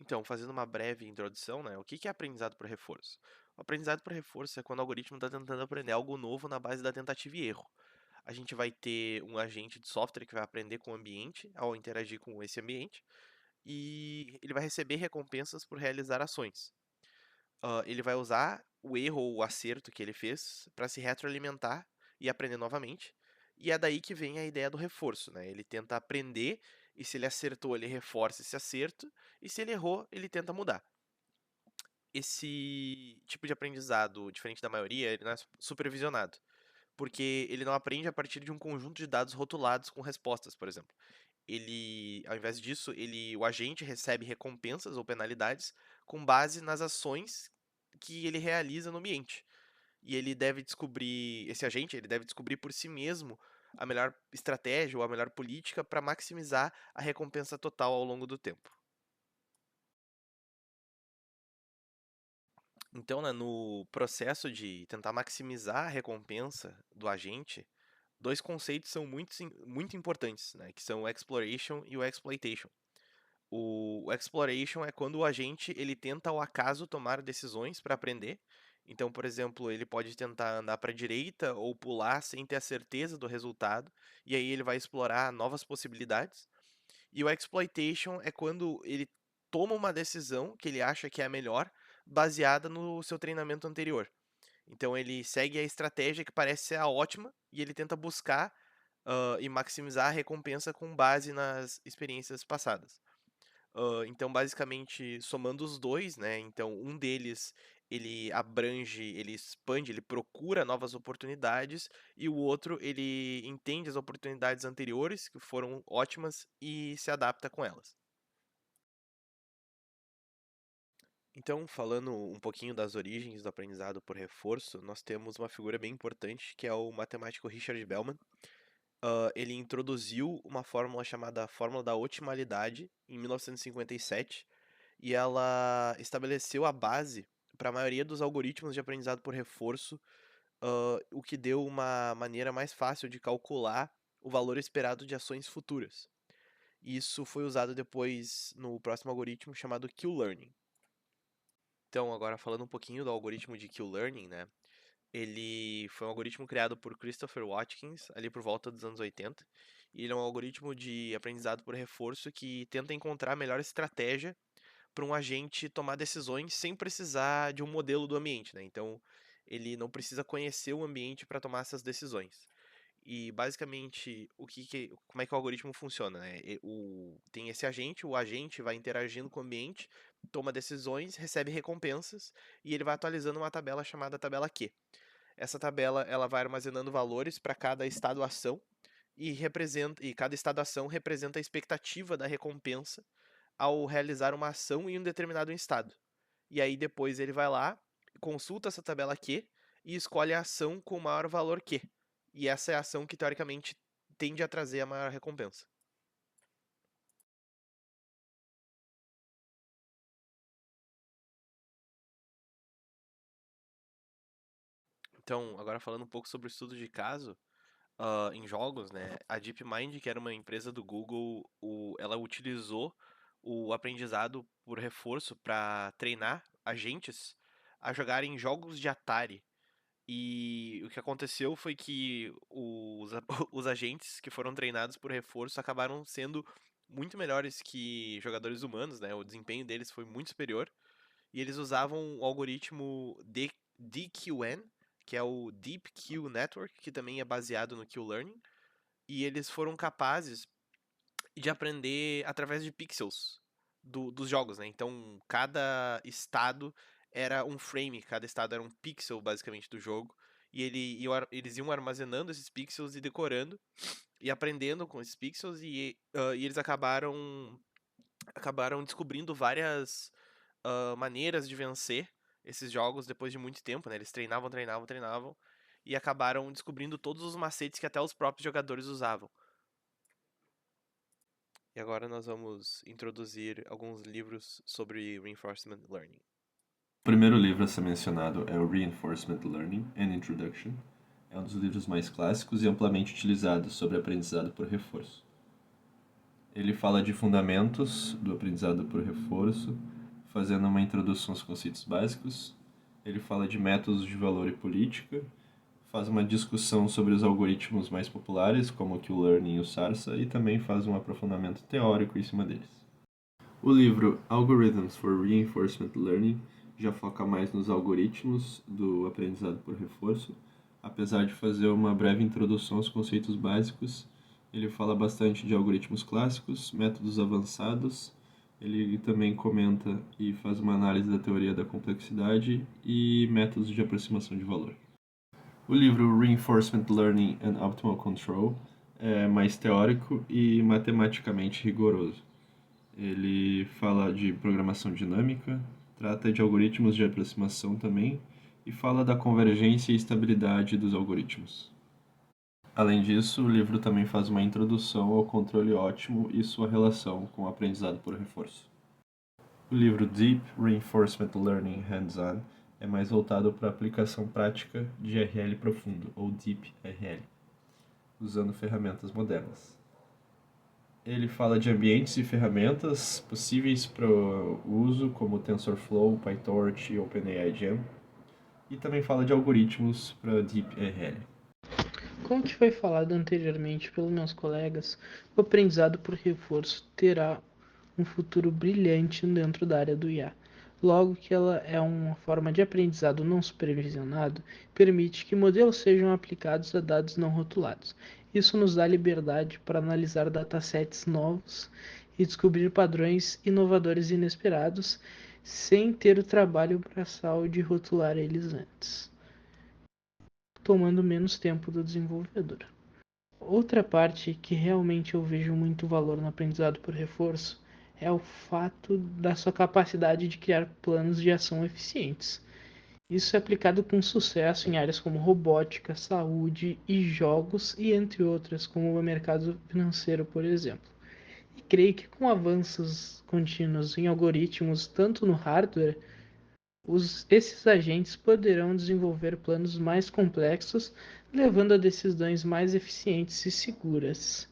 Então, fazendo uma breve introdução, né? O que é aprendizado por reforço? O aprendizado por reforço é quando o algoritmo está tentando aprender algo novo na base da tentativa e erro. A gente vai ter um agente de software que vai aprender com o ambiente ao interagir com esse ambiente e ele vai receber recompensas por realizar ações. Ele vai usar o erro ou o acerto que ele fez para se retroalimentar e aprender novamente. E é daí que vem a ideia do reforço, né? Ele tenta aprender e se ele acertou, ele reforça esse acerto e se ele errou, ele tenta mudar. Esse tipo de aprendizado, diferente da maioria, ele não é supervisionado, porque ele não aprende a partir de um conjunto de dados rotulados com respostas, por exemplo. Ele, ao invés disso, o agente recebe recompensas ou penalidades com base nas ações que ele realiza no ambiente. E esse agente, ele deve descobrir por si mesmo a melhor estratégia ou a melhor política para maximizar a recompensa total ao longo do tempo. Então, né, no processo de tentar maximizar a recompensa do agente, dois conceitos são muito importantes, né, que são o exploration e o exploitation. O exploration é quando o agente ele tenta ao acaso tomar decisões para aprender. Então, por exemplo, ele pode tentar andar para a direita ou pular sem ter a certeza do resultado, e aí ele vai explorar novas possibilidades. E o exploitation é quando ele toma uma decisão que ele acha que é a melhor, baseada no seu treinamento anterior. Então ele segue a estratégia que parece ser a ótima e ele tenta buscar e maximizar a recompensa com base nas experiências passadas. Então, basicamente, somando os dois, né? Então, um deles ele abrange, ele expande, ele procura novas oportunidades, e o outro ele entende as oportunidades anteriores, que foram ótimas, e se adapta com elas. Então, falando um pouquinho das origens do aprendizado por reforço, nós temos uma figura bem importante que é o matemático Richard Bellman. Ele introduziu uma fórmula chamada Fórmula da Otimalidade em 1957 e ela estabeleceu a base para a maioria dos algoritmos de aprendizado por reforço, o que deu uma maneira mais fácil de calcular o valor esperado de ações futuras. Isso foi usado depois no próximo algoritmo chamado Q-Learning. Então, agora falando um pouquinho do algoritmo de Q-Learning, né? Ele foi um algoritmo criado por Christopher Watkins, ali por volta dos anos 80. E ele é um algoritmo de aprendizado por reforço que tenta encontrar a melhor estratégia para um agente tomar decisões sem precisar de um modelo do ambiente, né? Então, ele não precisa conhecer o ambiente para tomar essas decisões. E basicamente, como é que o algoritmo funciona, né? Tem esse agente, o agente vai interagindo com o ambiente, toma decisões, recebe recompensas e ele vai atualizando uma tabela chamada tabela Q. Essa tabela ela vai armazenando valores para cada estado-ação e cada estado-ação representa a expectativa da recompensa ao realizar uma ação em um determinado estado. E aí depois ele vai lá, consulta essa tabela Q e escolhe a ação com o maior valor Q. E essa é a ação que teoricamente tende a trazer a maior recompensa. Então, agora falando um pouco sobre o estudo de caso, em jogos, né? A DeepMind, que era uma empresa do Google, ela utilizou o aprendizado por reforço para treinar agentes a jogarem jogos de Atari. E o que aconteceu foi que os agentes que foram treinados por reforço acabaram sendo muito melhores que jogadores humanos, né? O desempenho deles foi muito superior. E eles usavam o algoritmo DQN, que é o Deep Q Network, que também é baseado no Q-Learning. E eles foram capazes de aprender através de pixels dos jogos, né? Então, cada estado era um frame, cada estado era um pixel, basicamente, do jogo. E eles iam armazenando esses pixels e decorando e aprendendo com esses pixels e eles acabaram descobrindo várias maneiras de vencer esses jogos depois de muito tempo, né? Eles treinavam, treinavam, treinavam e acabaram descobrindo todos os macetes que até os próprios jogadores usavam. E agora nós vamos introduzir alguns livros sobre Reinforcement Learning. O primeiro livro a ser mencionado é o Reinforcement Learning: An Introduction. É um dos livros mais clássicos e amplamente utilizados sobre aprendizado por reforço. Ele fala de fundamentos do aprendizado por reforço, fazendo uma introdução aos conceitos básicos. Ele fala de métodos de valor e política, faz uma discussão sobre os algoritmos mais populares, como o Q-Learning e o Sarsa, e também faz um aprofundamento teórico em cima deles. O livro Algorithms for Reinforcement Learning já foca mais nos algoritmos do aprendizado por reforço. Apesar de fazer uma breve introdução aos conceitos básicos, ele fala bastante de algoritmos clássicos, métodos avançados. Ele também comenta e faz uma análise da teoria da complexidade e métodos de aproximação de valor. O livro Reinforcement Learning and Optimal Control é mais teórico e matematicamente rigoroso. Ele fala de programação dinâmica, trata de algoritmos de aproximação também e fala da convergência e estabilidade dos algoritmos. Além disso, o livro também faz uma introdução ao controle ótimo e sua relação com o aprendizado por reforço. O livro Deep Reinforcement Learning Hands-On é mais voltado para a aplicação prática de RL profundo, ou Deep RL, usando ferramentas modernas. Ele fala de ambientes e ferramentas possíveis para o uso, como TensorFlow, PyTorch e OpenAI Gem, e também fala de algoritmos para Deep RL. Como que foi falado anteriormente pelos meus colegas, o aprendizado por reforço terá um futuro brilhante dentro da área do IA. Logo que ela é uma forma de aprendizado não supervisionado, permite que modelos sejam aplicados a dados não rotulados. Isso nos dá liberdade para analisar datasets novos e descobrir padrões inovadores e inesperados, sem ter o trabalho braçal de rotular eles antes, tomando menos tempo do desenvolvedor. Outra parte que realmente eu vejo muito valor no aprendizado por reforço é o fato da sua capacidade de criar planos de ação eficientes. Isso é aplicado com sucesso em áreas como robótica, saúde e jogos, e entre outras, como o mercado financeiro, por exemplo. E creio que com avanços contínuos em algoritmos, tanto no hardware, esses agentes poderão desenvolver planos mais complexos, levando a decisões mais eficientes e seguras.